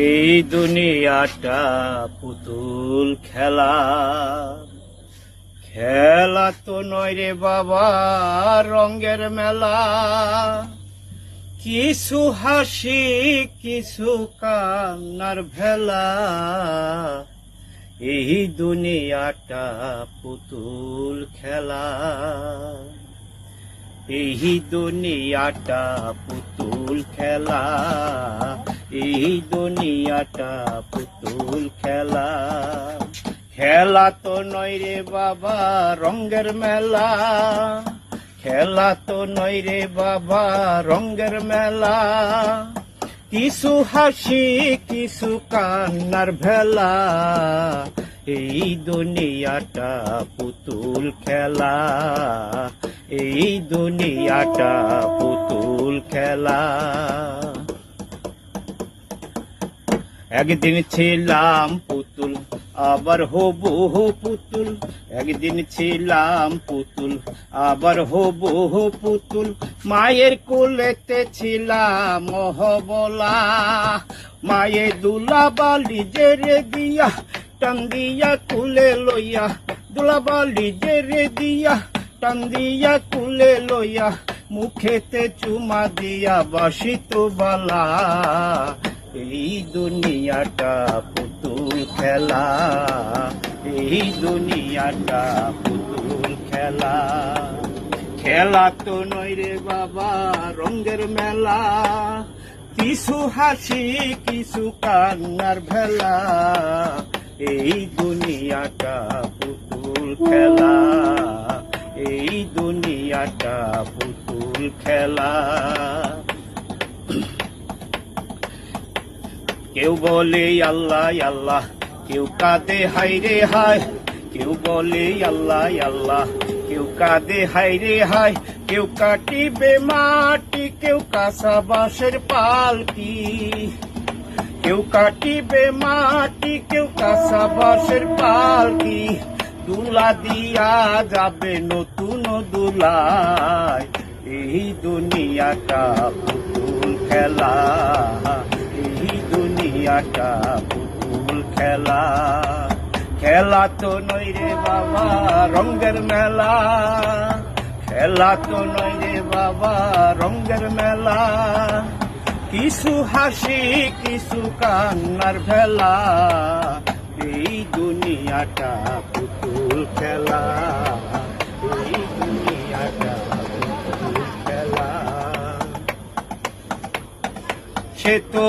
এই দুনিয়াটা পুতুল খেলা, খেলা তো নয় রে বাবা রঙের মেলা। কিছু হাসি কিছু কান্নার ভেলা, এই দুনিয়াটা পুতুল খেলা। এই দুনিয়াটা পুতুল খেলা, এই দুনিয়াটা পুতুল খেলা। খেলা তো নয় রে বাবা রঙের মেলা, খেলা তো নয় রে বাবা রঙের মেলা। কিছু হাসি কিছু কান্নার ভেলা, এই দুনিয়াটা পুতুল খেলা। এই দুনিয়াটা পুতুল খেলা। একদিন ছিলাম পুতুল আবার হবো পুতুল, একদিন ছিলাম পুতুল আবার হবো পুতুল। মায়ের কোলেতে ছিলাম অহবলা, মায়ের দুলা বালি জেরে দিয়া টান দিয়া কুলে লইয়া, দুলা বালি জেরে দিয়া টান দিয়া কুলে লইয়া, মুখেতে চুমা দিয়া বাসিত বালা। এই দুনিয়াটা পুতুল খেলা, এই দুনিয়াটা পুতুল খেলা। খেলা তো নয় রে বাবা রঙের মেলা, কিছু হাসি কিছু কান্নার ভেলা। এই দুনিয়াটা পুতুল খেলা, এই দুনিয়াটা পুতুল খেলা। কেউ বলে আল্লাহ আল্লাহ, কেউ কাঁদে হাই রে হায়। কেউ বলে আল্লাহ আল্লাহ, কেউ কাঁদে হাই রে হায়। কেউ কাটিবে মাটি, কেউ কাঁচা বাঁশের পালকি। কেউ কাটিবে মাটি, কেউ কাঁচা বাঁশের পালকি। দুলা দিয়া যাবে নতুন দুলায়, এই দুনিয়াটা পুতুল খেলা। এই দুনিয়াটা পুতুল খেলা। খেলা তো নয় রে বাবা রঙের মেলা, খেলা তো নয় রে বাবা রঙের মেলা। কিছু হাসি কিছু কান্নার ভেলা, এই দুনিয়াটা পুতুল খেলা। এই দুনিয়াটা পুতুল খেলা। সে তো